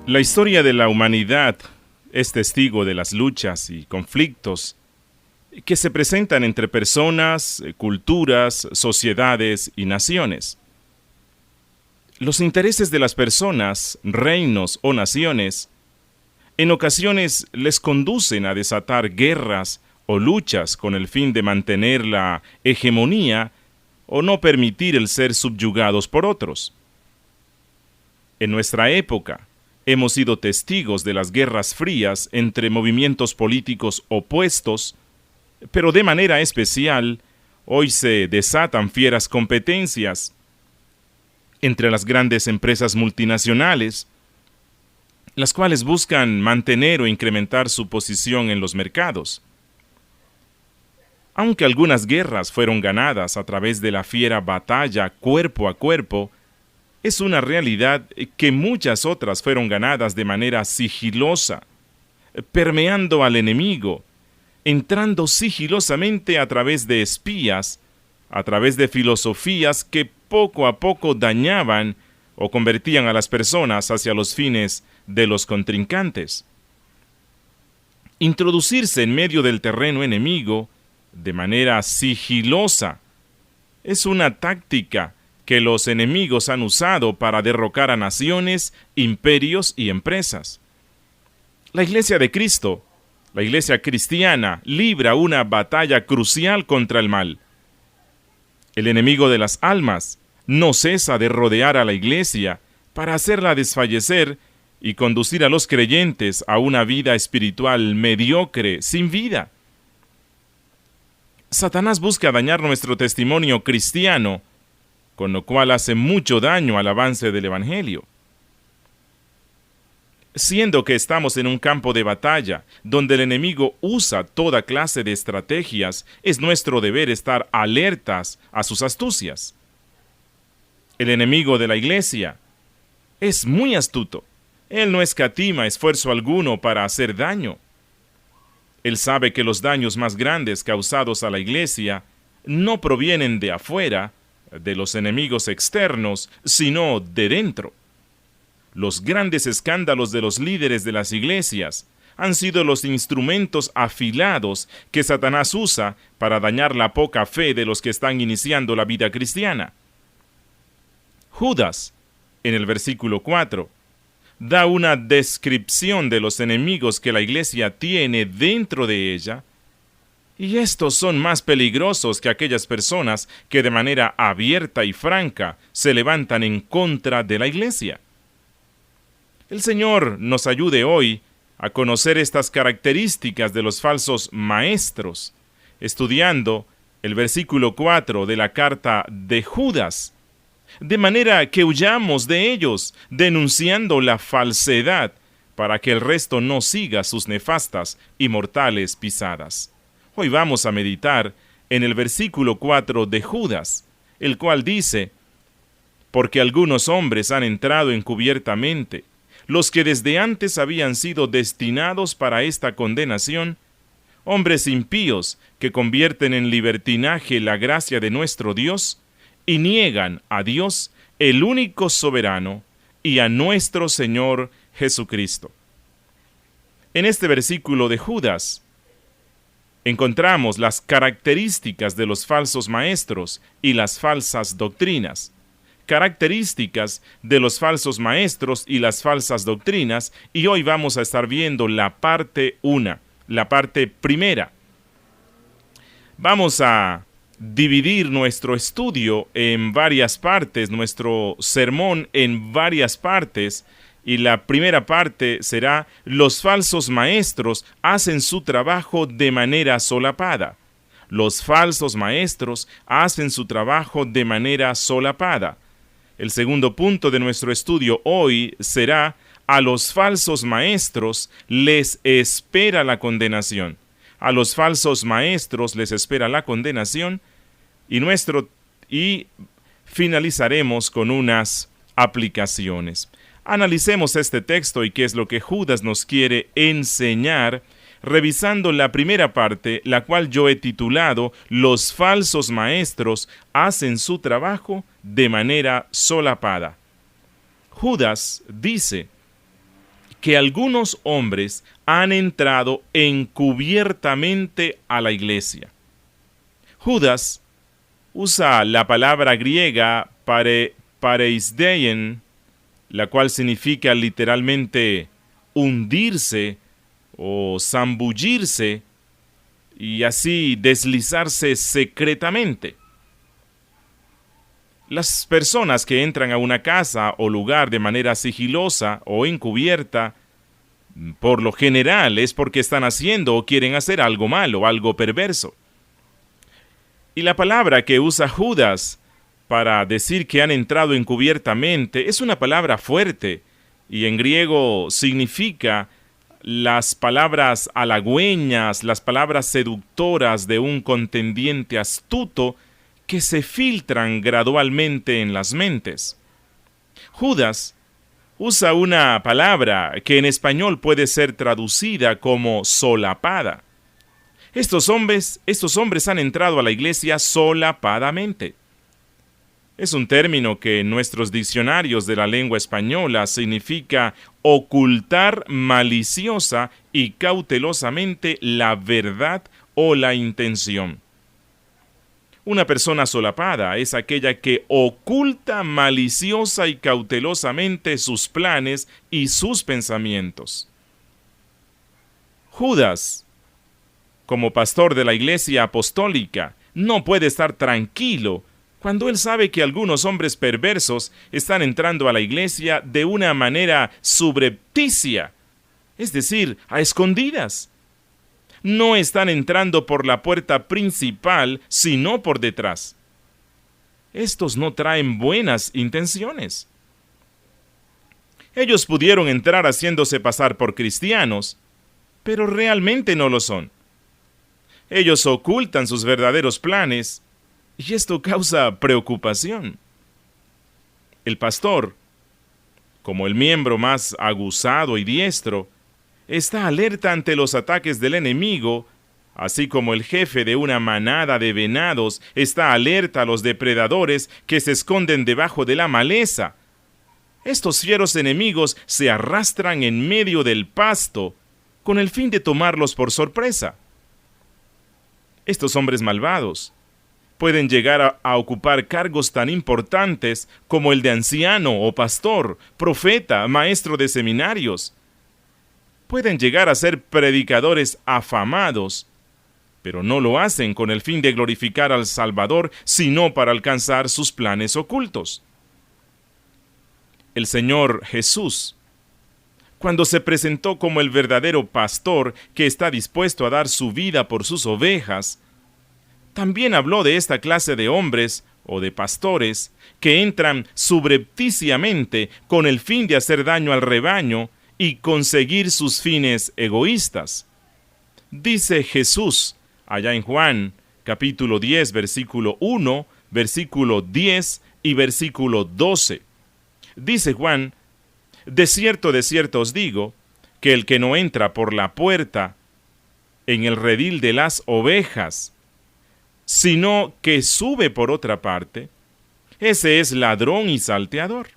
La historia de la humanidad es testigo de las luchas y conflictos que se presentan entre personas, culturas, sociedades y naciones. Los intereses de las personas, reinos o naciones, en ocasiones les conducen a desatar guerras o luchas con el fin de mantener la hegemonía o no permitir el ser subyugados por otros. En nuestra época, hemos sido testigos de las guerras frías entre movimientos políticos opuestos, pero de manera especial, hoy se desatan fieras competencias entre las grandes empresas multinacionales, las cuales buscan mantener o incrementar su posición en los mercados. Aunque algunas guerras fueron ganadas a través de la fiera batalla cuerpo a cuerpo, es una realidad que muchas otras fueron ganadas de manera sigilosa, permeando al enemigo, entrando sigilosamente a través de espías, a través de filosofías que poco a poco dañaban o convertían a las personas hacia los fines de los contrincantes. Introducirse en medio del terreno enemigo de manera sigilosa es una táctica que los enemigos han usado para derrocar a naciones, imperios y empresas. La Iglesia de Cristo, la Iglesia cristiana, libra una batalla crucial contra el mal. El enemigo de las almas no cesa de rodear a la Iglesia para hacerla desfallecer y conducir a los creyentes a una vida espiritual mediocre, sin vida. Satanás busca dañar nuestro testimonio cristiano, con lo cual hace mucho daño al avance del Evangelio. Siendo que estamos en un campo de batalla, donde el enemigo usa toda clase de estrategias, es nuestro deber estar alertas a sus astucias. El enemigo de la Iglesia es muy astuto. Él no escatima esfuerzo alguno para hacer daño. Él sabe que los daños más grandes causados a la Iglesia no provienen de afuera, de los enemigos externos, sino de dentro. Los grandes escándalos de los líderes de las iglesias han sido los instrumentos afilados que Satanás usa para dañar la poca fe de los que están iniciando la vida cristiana. Judas, en el versículo 4, da una descripción de los enemigos que la iglesia tiene dentro de ella, y estos son más peligrosos que aquellas personas que de manera abierta y franca se levantan en contra de la iglesia. El Señor nos ayude hoy a conocer estas características de los falsos maestros, estudiando el versículo 4 de la carta de Judas, de manera que huyamos de ellos, denunciando la falsedad, para que el resto no siga sus nefastas y mortales pisadas. Hoy vamos a meditar en el versículo 4 de Judas, el cual dice: porque algunos hombres han entrado encubiertamente, los que desde antes habían sido destinados para esta condenación, hombres impíos que convierten en libertinaje la gracia de nuestro Dios y niegan a Dios, el único soberano, y a nuestro Señor Jesucristo. En este versículo de Judas encontramos las características de los falsos maestros y las falsas doctrinas. Características de los falsos maestros y las falsas doctrinas, y hoy vamos a estar viendo la parte 1, la parte primera. Vamos a dividir nuestro estudio en varias partes, nuestro sermón en varias partes, y la primera parte será: los falsos maestros hacen su trabajo de manera solapada. Los falsos maestros hacen su trabajo de manera solapada. El segundo punto de nuestro estudio hoy será: a los falsos maestros les espera la condenación. A los falsos maestros les espera la condenación, y finalizaremos con unas aplicaciones. Analicemos este texto y qué es lo que Judas nos quiere enseñar, revisando la primera parte, la cual yo he titulado: los falsos maestros hacen su trabajo de manera solapada. Judas dice: que algunos hombres han entrado encubiertamente a la iglesia. Judas usa la palabra griega pareisteien, la cual significa literalmente hundirse o zambullirse y así deslizarse secretamente. Las personas que entran a una casa o lugar de manera sigilosa o encubierta, por lo general es porque están haciendo o quieren hacer algo malo, algo perverso. Y la palabra que usa Judas para decir que han entrado encubiertamente es una palabra fuerte, y en griego significa las palabras halagüeñas, las palabras seductoras de un contendiente astuto que se filtran gradualmente en las mentes. Judas usa una palabra que en español puede ser traducida como solapada. Estos hombres han entrado a la iglesia solapadamente. Es un término que en nuestros diccionarios de la lengua española significa ocultar maliciosa y cautelosamente la verdad o la intención. Una persona solapada es aquella que oculta maliciosa y cautelosamente sus planes y sus pensamientos. Judas, como pastor de la iglesia apostólica, no puede estar tranquilo cuando él sabe que algunos hombres perversos están entrando a la iglesia de una manera subrepticia, es decir, a escondidas. No están entrando por la puerta principal, sino por detrás. Estos no traen buenas intenciones. Ellos pudieron entrar haciéndose pasar por cristianos, pero realmente no lo son. Ellos ocultan sus verdaderos planes, y esto causa preocupación. El pastor, como el miembro más aguzado y diestro, está alerta ante los ataques del enemigo, así como el jefe de una manada de venados está alerta a los depredadores que se esconden debajo de la maleza. Estos fieros enemigos se arrastran en medio del pasto con el fin de tomarlos por sorpresa. Estos hombres malvados pueden llegar a ocupar cargos tan importantes como el de anciano o pastor, profeta, maestro de seminarios. Pueden llegar a ser predicadores afamados, pero no lo hacen con el fin de glorificar al Salvador, sino para alcanzar sus planes ocultos. El Señor Jesús, cuando se presentó como el verdadero pastor que está dispuesto a dar su vida por sus ovejas, también habló de esta clase de hombres o de pastores que entran subrepticiamente con el fin de hacer daño al rebaño y conseguir sus fines egoístas. Dice Jesús, allá en Juan, capítulo 10, versículo 1, versículo 10 y versículo 12. Dice Juan: de cierto os digo, que el que no entra por la puerta en el redil de las ovejas, sino que sube por otra parte, ese es ladrón y salteador.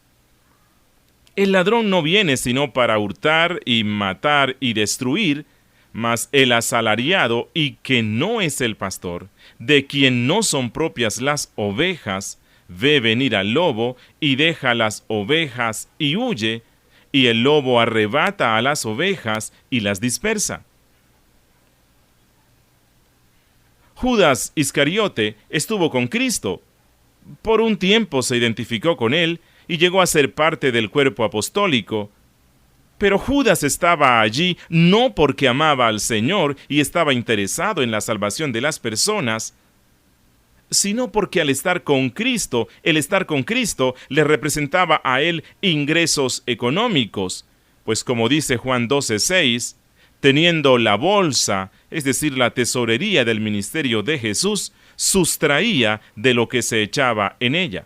El ladrón no viene sino para hurtar y matar y destruir, mas el asalariado, y que no es el pastor, de quien no son propias las ovejas, ve venir al lobo y deja las ovejas y huye, y el lobo arrebata a las ovejas y las dispersa. Judas Iscariote estuvo con Cristo. Por un tiempo se identificó con él y llegó a ser parte del cuerpo apostólico. Pero Judas estaba allí no porque amaba al Señor y estaba interesado en la salvación de las personas, sino porque al estar con Cristo, el estar con Cristo le representaba a él ingresos económicos, pues como dice Juan 12:6, teniendo la bolsa, es decir, la tesorería del ministerio de Jesús, sustraía de lo que se echaba en ella.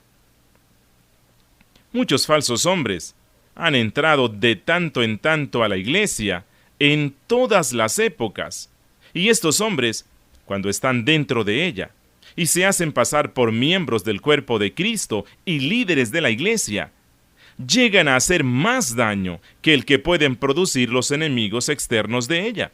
Muchos falsos hombres han entrado de tanto en tanto a la iglesia en todas las épocas, y estos hombres, cuando están dentro de ella y se hacen pasar por miembros del cuerpo de Cristo y líderes de la iglesia, llegan a hacer más daño que el que pueden producir los enemigos externos de ella.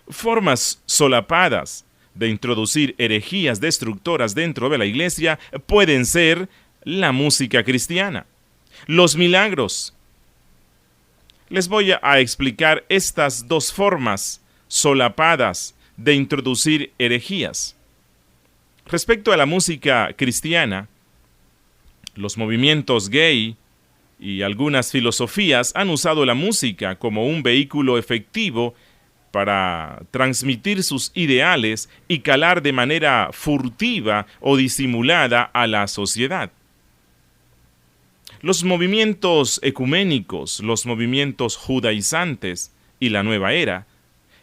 Formas solapadas de introducir herejías destructoras dentro de la iglesia pueden ser la música cristiana, los milagros. Les voy a explicar estas dos formas solapadas de introducir herejías. Respecto a la música cristiana, los movimientos gay y algunas filosofías han usado la música como un vehículo efectivo para transmitir sus ideales y calar de manera furtiva o disimulada a la sociedad. Los movimientos ecuménicos, los movimientos judaizantes y la nueva era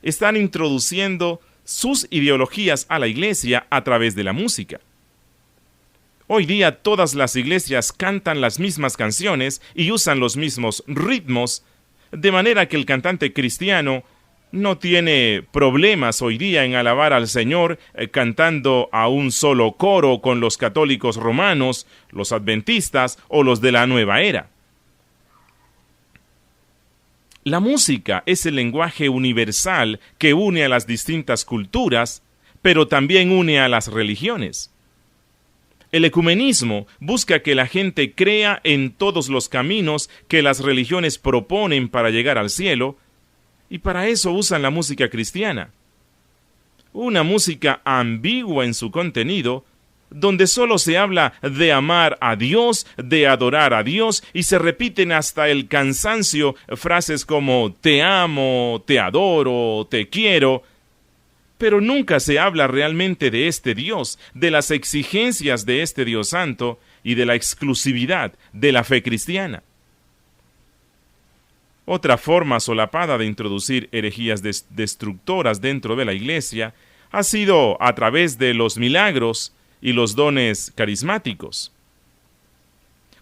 están introduciendo sus ideologías a la iglesia a través de la música. Hoy día todas las iglesias cantan las mismas canciones y usan los mismos ritmos, de manera que el cantante cristiano no tiene problemas hoy día en alabar al Señor cantando a un solo coro con los católicos romanos, los adventistas o los de la nueva era. La música es el lenguaje universal que une a las distintas culturas, pero también une a las religiones. El ecumenismo busca que la gente crea en todos los caminos que las religiones proponen para llegar al cielo, y para eso usan la música cristiana. Una música ambigua en su contenido, donde solo se habla de amar a Dios, de adorar a Dios, y se repiten hasta el cansancio frases como te amo, te adoro, te quiero, pero nunca se habla realmente de este Dios, de las exigencias de este Dios santo y de la exclusividad de la fe cristiana. Otra forma solapada de introducir herejías destructoras dentro de la iglesia ha sido a través de los milagros y los dones carismáticos.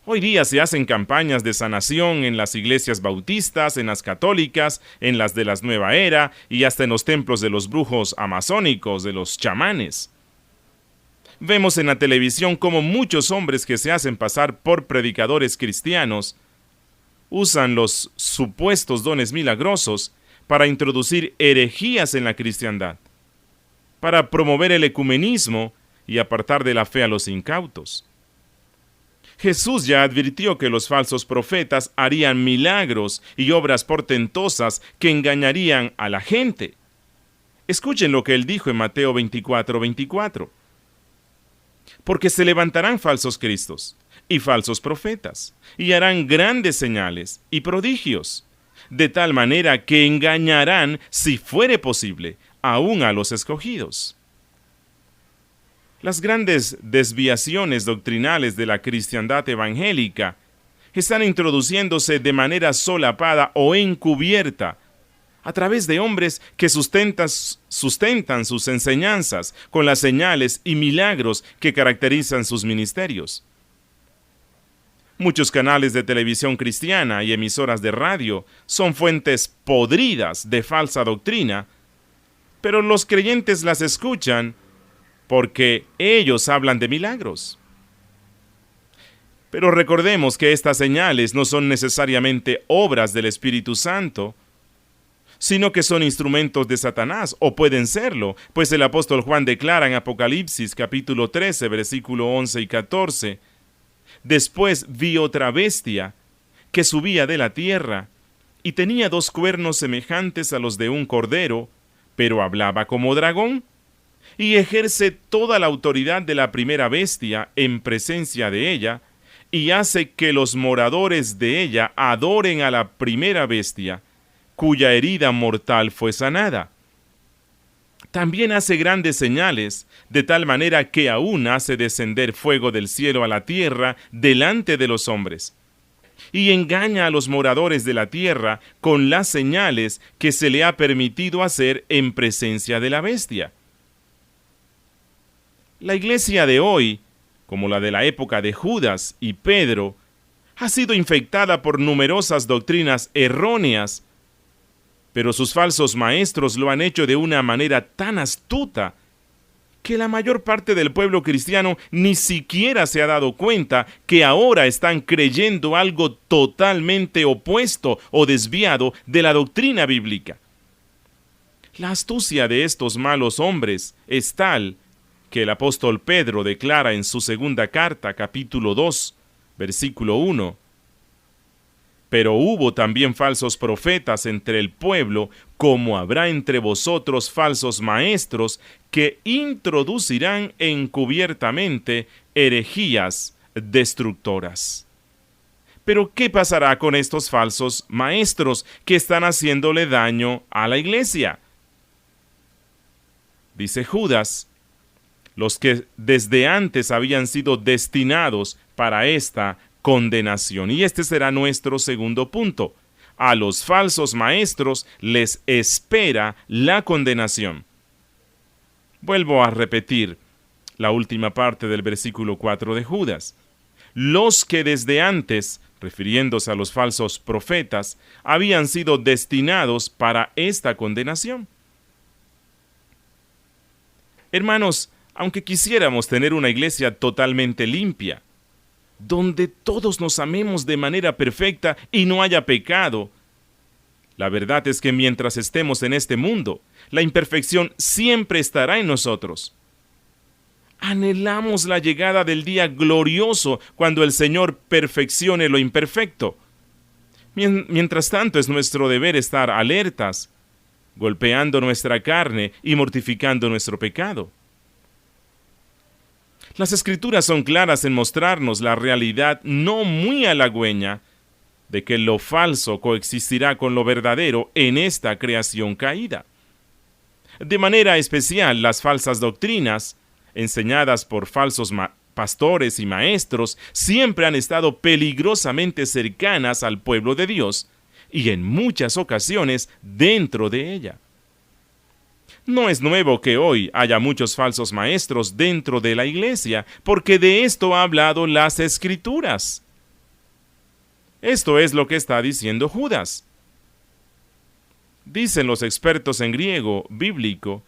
Hoy día se hacen campañas de sanación en las iglesias bautistas, en las católicas, en las de la nueva era y hasta en los templos de los brujos amazónicos, de los chamanes. Vemos en la televisión cómo muchos hombres que se hacen pasar por predicadores cristianos usan los supuestos dones milagrosos para introducir herejías en la cristiandad, para promover el ecumenismo y apartar de la fe a los incautos. Jesús ya advirtió que los falsos profetas harían milagros y obras portentosas que engañarían a la gente. Escuchen lo que él dijo en Mateo 24:24. Porque se levantarán falsos cristos y falsos profetas, y harán grandes señales y prodigios, de tal manera que engañarán, si fuere posible, aún a los escogidos. Las grandes desviaciones doctrinales de la cristiandad evangélica están introduciéndose de manera solapada o encubierta a través de hombres que sustentan sus enseñanzas con las señales y milagros que caracterizan sus ministerios. Muchos canales de televisión cristiana y emisoras de radio son fuentes podridas de falsa doctrina, pero los creyentes las escuchan porque ellos hablan de milagros. Pero recordemos que estas señales no son necesariamente obras del Espíritu Santo, sino que son instrumentos de Satanás, o pueden serlo, pues el apóstol Juan declara en Apocalipsis capítulo 13, versículo 11 y 14, «Después vi otra bestia que subía de la tierra, y tenía 2 cuernos semejantes a los de un cordero, pero hablaba como dragón, y ejerce toda la autoridad de la primera bestia en presencia de ella, y hace que los moradores de ella adoren a la primera bestia, cuya herida mortal fue sanada. También hace grandes señales, de tal manera que aún hace descender fuego del cielo a la tierra delante de los hombres, y engaña a los moradores de la tierra con las señales que se le ha permitido hacer en presencia de la bestia». La iglesia de hoy, como la de la época de Judas y Pedro, ha sido infectada por numerosas doctrinas erróneas, pero sus falsos maestros lo han hecho de una manera tan astuta que la mayor parte del pueblo cristiano ni siquiera se ha dado cuenta que ahora están creyendo algo totalmente opuesto o desviado de la doctrina bíblica. La astucia de estos malos hombres es tal que el apóstol Pedro declara en su segunda carta, capítulo 2, versículo 1, pero hubo también falsos profetas entre el pueblo, como habrá entre vosotros falsos maestros que introducirán encubiertamente herejías destructoras. Pero ¿qué pasará con estos falsos maestros que están haciéndole daño a la iglesia? Dice Judas, los que desde antes habían sido destinados para esta condenación. Y este será nuestro segundo punto. A los falsos maestros les espera la condenación. Vuelvo a repetir la última parte del versículo 4 de Judas. Los que desde antes, refiriéndose a los falsos profetas, habían sido destinados para esta condenación. Hermanos, aunque quisiéramos tener una iglesia totalmente limpia, donde todos nos amemos de manera perfecta y no haya pecado, la verdad es que mientras estemos en este mundo, la imperfección siempre estará en nosotros. Anhelamos la llegada del día glorioso cuando el Señor perfeccione lo imperfecto. Mientras tanto, es nuestro deber estar alertas, golpeando nuestra carne y mortificando nuestro pecado. Las Escrituras son claras en mostrarnos la realidad no muy halagüeña de que lo falso coexistirá con lo verdadero en esta creación caída. De manera especial, las falsas doctrinas, enseñadas por falsos pastores y maestros, siempre han estado peligrosamente cercanas al pueblo de Dios y en muchas ocasiones dentro de ella. No es nuevo que hoy haya muchos falsos maestros dentro de la iglesia, porque de esto ha hablado las Escrituras. Esto es lo que está diciendo Judas. Dicen los expertos en griego bíblico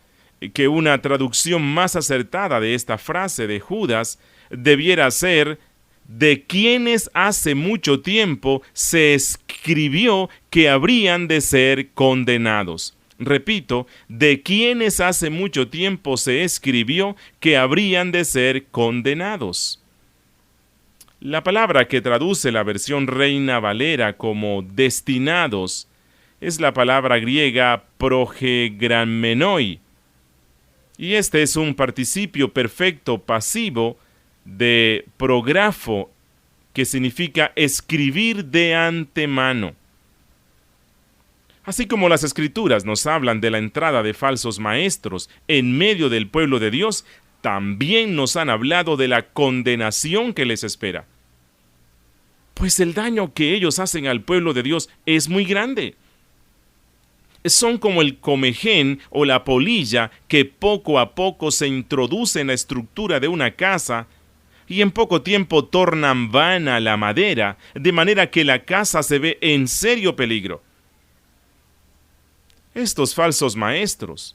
que una traducción más acertada de esta frase de Judas debiera ser: de quienes hace mucho tiempo se escribió que habrían de ser condenados. Repito, de quienes hace mucho tiempo se escribió que habrían de ser condenados. La palabra que traduce la versión Reina Valera como destinados es la palabra griega progegrammenoi, y este es un participio perfecto pasivo de prografo, que significa escribir de antemano. Así como las Escrituras nos hablan de la entrada de falsos maestros en medio del pueblo de Dios, también nos han hablado de la condenación que les espera. Pues el daño que ellos hacen al pueblo de Dios es muy grande. Son como el comején o la polilla que poco a poco se introduce en la estructura de una casa y en poco tiempo tornan vana la madera, de manera que la casa se ve en serio peligro. Estos falsos maestros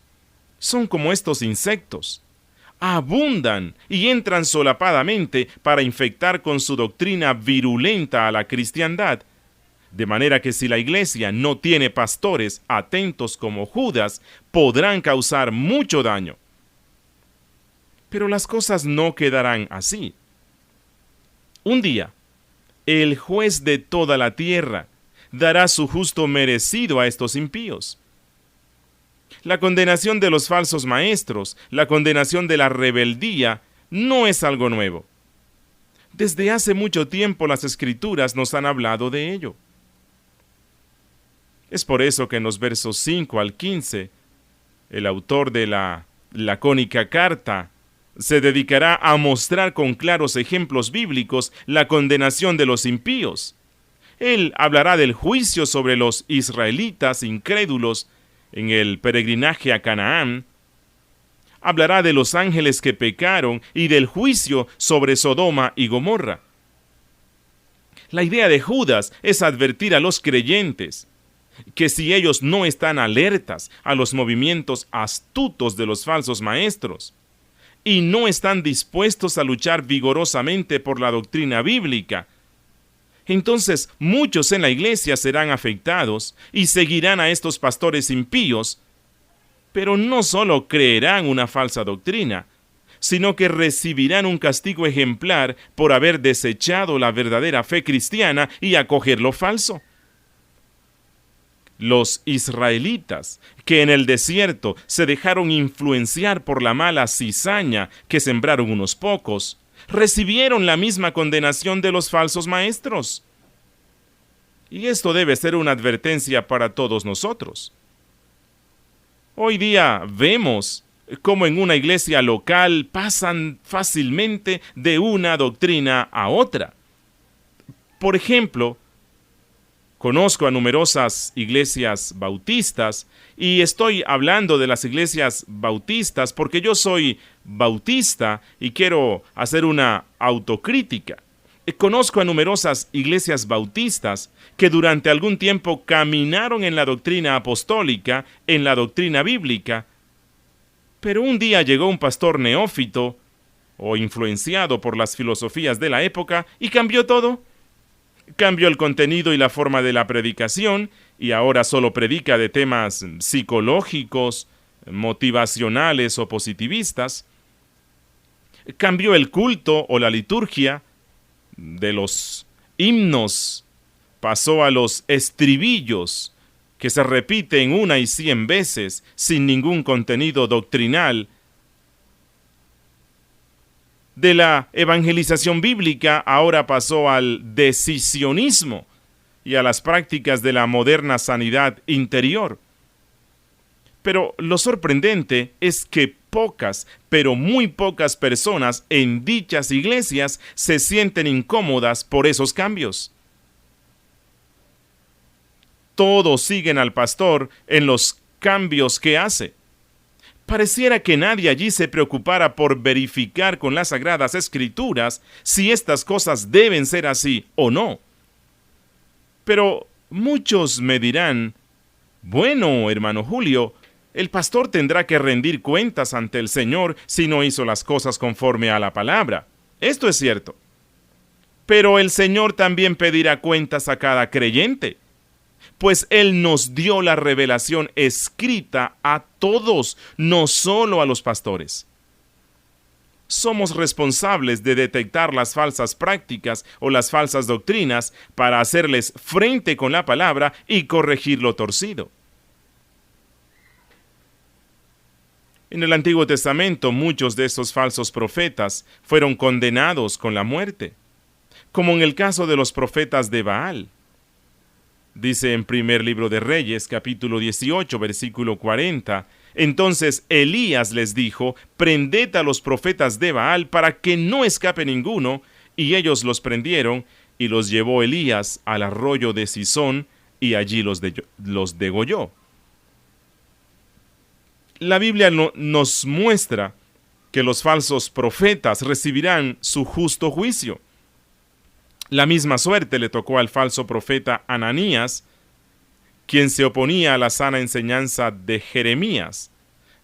son como estos insectos. Abundan y entran solapadamente para infectar con su doctrina virulenta a la cristiandad, de manera que si la iglesia no tiene pastores atentos como Judas, podrán causar mucho daño. Pero las cosas no quedarán así. Un día, el juez de toda la tierra dará su justo merecido a estos impíos. La condenación de los falsos maestros, la condenación de la rebeldía, no es algo nuevo. Desde hace mucho tiempo las Escrituras nos han hablado de ello. Es por eso que en los versos 5 al 15, el autor de la lacónica carta se dedicará a mostrar con claros ejemplos bíblicos la condenación de los impíos. Él hablará del juicio sobre los israelitas incrédulos en el peregrinaje a Canaán. Hablará de los ángeles que pecaron y del juicio sobre Sodoma y Gomorra. La idea de Judas es advertir a los creyentes que si ellos no están alertas a los movimientos astutos de los falsos maestros, y no están dispuestos a luchar vigorosamente por la doctrina bíblica, entonces muchos en la iglesia serán afectados y seguirán a estos pastores impíos, pero no solo creerán una falsa doctrina, sino que recibirán un castigo ejemplar por haber desechado la verdadera fe cristiana y acoger lo falso. Los israelitas, que en el desierto se dejaron influenciar por la mala cizaña que sembraron unos pocos, recibieron la misma condenación de los falsos maestros. Y esto debe ser una advertencia para todos nosotros. Hoy día vemos cómo en una iglesia local pasan fácilmente de una doctrina a otra. Por ejemplo, conozco a numerosas iglesias bautistas, y estoy hablando de las iglesias bautistas porque yo soy bautista y quiero hacer una autocrítica. Conozco a numerosas iglesias bautistas que durante algún tiempo caminaron en la doctrina apostólica, en la doctrina bíblica, pero un día llegó un pastor neófito o influenciado por las filosofías de la época y cambió todo. Cambió el contenido y la forma de la predicación y ahora solo predica de temas psicológicos, motivacionales o positivistas. Cambió el culto o la liturgia de los himnos, pasó a los estribillos que se repiten 1 y 100 veces sin ningún contenido doctrinal. De la evangelización bíblica ahora pasó al decisionismo y a las prácticas de la moderna sanidad interior. Pero lo sorprendente es que pocas, pero muy pocas personas en dichas iglesias se sienten incómodas por esos cambios. Todos siguen al pastor en los cambios que hace. Pareciera que nadie allí se preocupara por verificar con las Sagradas Escrituras si estas cosas deben ser así o no. Pero muchos me dirán, bueno, hermano Julio, el pastor tendrá que rendir cuentas ante el Señor si no hizo las cosas conforme a la palabra. Esto es cierto. Pero el Señor también pedirá cuentas a cada creyente, pues Él nos dio la revelación escrita a todos, no solo a los pastores. Somos responsables de detectar las falsas prácticas o las falsas doctrinas para hacerles frente con la palabra y corregir lo torcido. En el Antiguo Testamento, muchos de estos falsos profetas fueron condenados con la muerte, como en el caso de los profetas de Baal. Dice en primer libro de Reyes, capítulo 18, versículo 40, entonces Elías les dijo, prended a los profetas de Baal para que no escape ninguno, y ellos los prendieron, y los llevó Elías al arroyo de Cisón, y allí los degolló. La Biblia nos muestra que los falsos profetas recibirán su justo juicio. La misma suerte le tocó al falso profeta Ananías, quien se oponía a la sana enseñanza de Jeremías.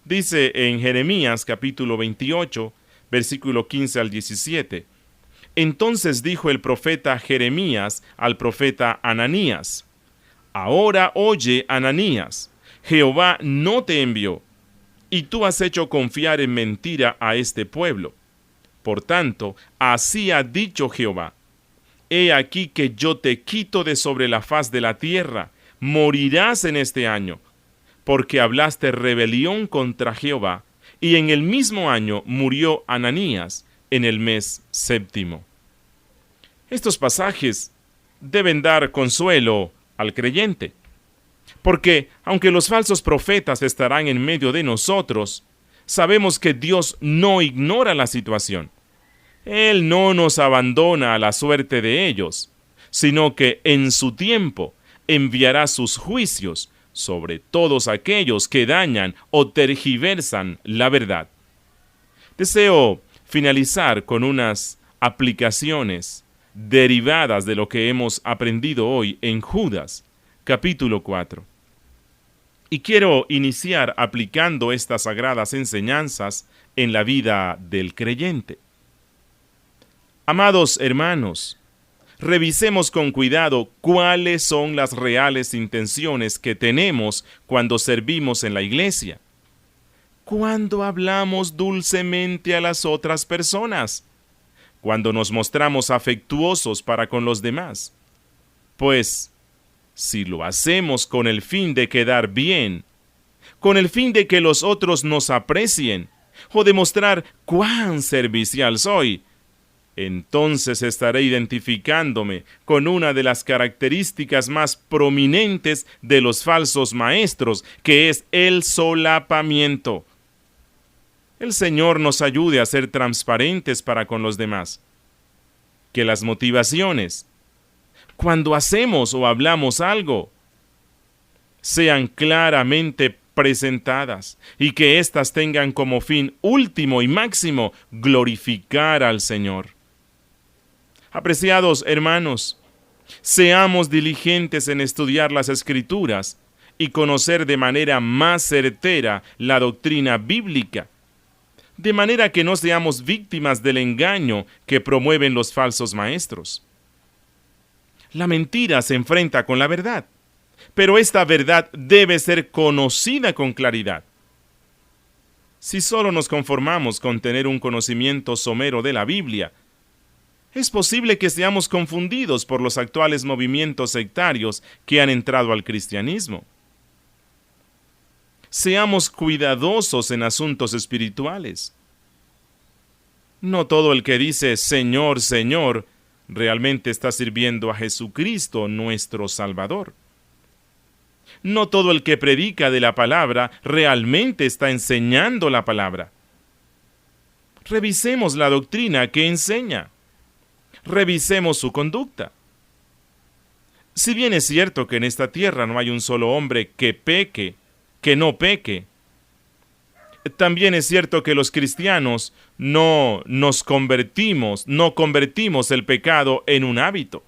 Dice en Jeremías capítulo 28, versículo 15 al 17, entonces dijo el profeta Jeremías al profeta Ananías, ahora oye, Ananías, Jehová no te envió, y tú has hecho confiar en mentira a este pueblo. Por tanto, así ha dicho Jehová, he aquí que yo te quito de sobre la faz de la tierra, morirás en este año, porque hablaste rebelión contra Jehová, y en el mismo año murió Ananías, en el mes séptimo. Estos pasajes deben dar consuelo al creyente, porque aunque los falsos profetas estarán en medio de nosotros, sabemos que Dios no ignora la situación. Él no nos abandona a la suerte de ellos, sino que en su tiempo enviará sus juicios sobre todos aquellos que dañan o tergiversan la verdad. Deseo finalizar con unas aplicaciones derivadas de lo que hemos aprendido hoy en Judas, capítulo 4. Y quiero iniciar aplicando estas sagradas enseñanzas en la vida del creyente. Amados hermanos, revisemos con cuidado cuáles son las reales intenciones que tenemos cuando servimos en la iglesia. Cuando hablamos dulcemente a las otras personas, cuando nos mostramos afectuosos para con los demás. Pues, si lo hacemos con el fin de quedar bien, con el fin de que los otros nos aprecien, o demostrar cuán servicial soy, entonces estaré identificándome con una de las características más prominentes de los falsos maestros, que es el solapamiento. El Señor nos ayude a ser transparentes para con los demás. Que las motivaciones, cuando hacemos o hablamos algo, sean claramente presentadas y que éstas tengan como fin último y máximo glorificar al Señor. Apreciados hermanos, seamos diligentes en estudiar las Escrituras y conocer de manera más certera la doctrina bíblica, de manera que no seamos víctimas del engaño que promueven los falsos maestros. La mentira se enfrenta con la verdad, pero esta verdad debe ser conocida con claridad. Si solo nos conformamos con tener un conocimiento somero de la Biblia, es posible que seamos confundidos por los actuales movimientos sectarios que han entrado al cristianismo. Seamos cuidadosos en asuntos espirituales. No todo el que dice Señor, Señor, realmente está sirviendo a Jesucristo, nuestro Salvador. No todo el que predica de la palabra realmente está enseñando la palabra. Revisemos la doctrina que enseña. Revisemos su conducta. Si bien es cierto que en esta tierra no hay un solo hombre que peque, que no peque, también es cierto que los cristianos no convertimos el pecado en un hábito.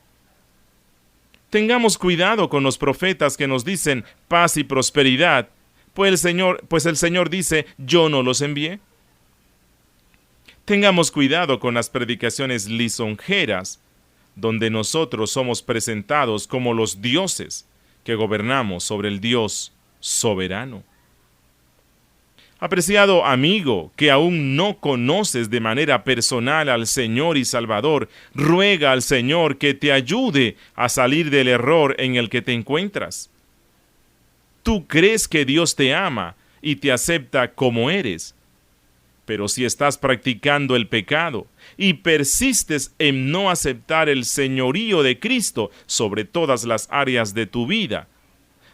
Tengamos cuidado con los profetas que nos dicen paz y prosperidad, pues el Señor dice, yo no los envié. Tengamos cuidado con las predicaciones lisonjeras, donde nosotros somos presentados como los dioses que gobernamos sobre el Dios soberano. Apreciado amigo, que aún no conoces de manera personal al Señor y Salvador, ruega al Señor que te ayude a salir del error en el que te encuentras. Tú crees que Dios te ama y te acepta como eres, pero si estás practicando el pecado y persistes en no aceptar el señorío de Cristo sobre todas las áreas de tu vida,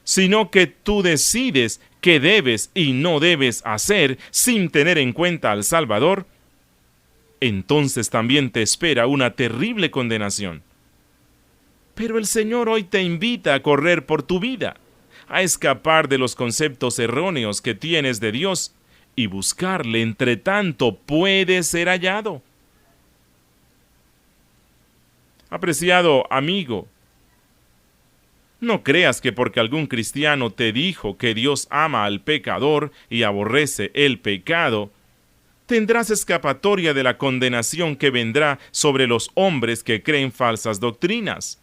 sino que tú decides qué debes y no debes hacer sin tener en cuenta al Salvador, entonces también te espera una terrible condenación. Pero el Señor hoy te invita a correr por tu vida, a escapar de los conceptos erróneos que tienes de Dios y buscarle entre tanto puede ser hallado. Apreciado amigo, no creas que porque algún cristiano te dijo que Dios ama al pecador y aborrece el pecado, tendrás escapatoria de la condenación que vendrá sobre los hombres que creen falsas doctrinas.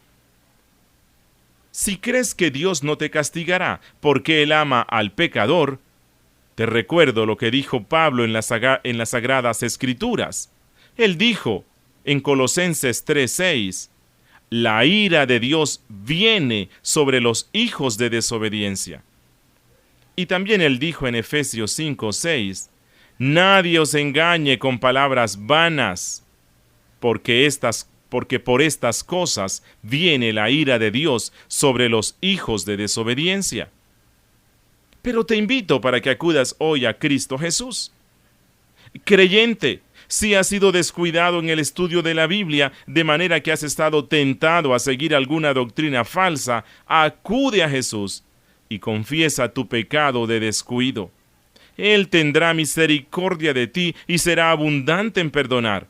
Si crees que Dios no te castigará porque Él ama al pecador, te recuerdo lo que dijo Pablo en las Sagradas Escrituras. Él dijo en Colosenses 3:6, la ira de Dios viene sobre los hijos de desobediencia. Y también él dijo en Efesios 5:6, nadie os engañe con palabras vanas, porque por estas cosas viene la ira de Dios sobre los hijos de desobediencia. Pero te invito para que acudas hoy a Cristo Jesús. Creyente, si has sido descuidado en el estudio de la Biblia, de manera que has estado tentado a seguir alguna doctrina falsa, acude a Jesús y confiesa tu pecado de descuido. Él tendrá misericordia de ti y será abundante en perdonar.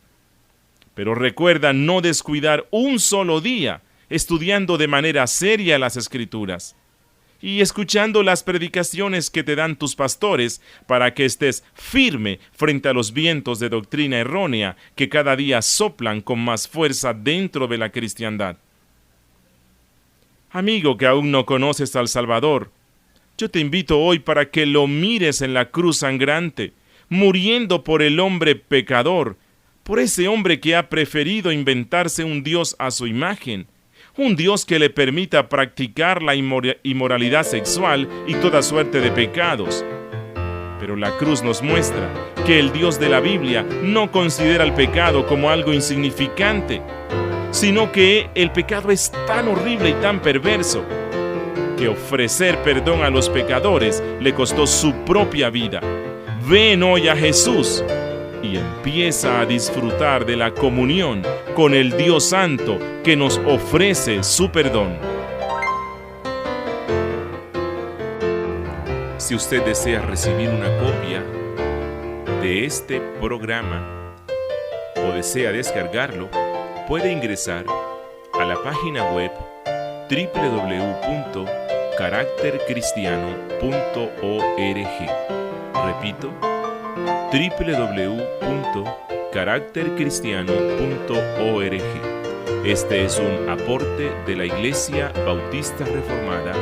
Pero recuerda no descuidar un solo día, estudiando de manera seria las Escrituras. y escuchando las predicaciones que te dan tus pastores para que estés firme frente a los vientos de doctrina errónea que cada día soplan con más fuerza dentro de la cristiandad. Amigo que aún no conoces al Salvador, yo te invito hoy para que lo mires en la cruz sangrante, muriendo por el hombre pecador, por ese hombre que ha preferido inventarse un Dios a su imagen, un Dios que le permita practicar la inmoralidad sexual y toda suerte de pecados. Pero la cruz nos muestra que el Dios de la Biblia no considera el pecado como algo insignificante, sino que el pecado es tan horrible y tan perverso que ofrecer perdón a los pecadores le costó su propia vida. Ven hoy a Jesús y empieza a disfrutar de la comunión con el Dios Santo que nos ofrece su perdón. Si usted desea recibir una copia de este programa o desea descargarlo, puede ingresar a la página web www.caractercristiano.org. Repito, www.caractercristiano.org. Este es un aporte de la Iglesia Bautista Reformada,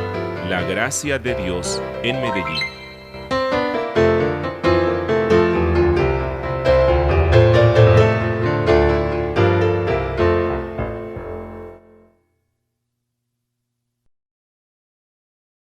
La Gracia de Dios en Medellín.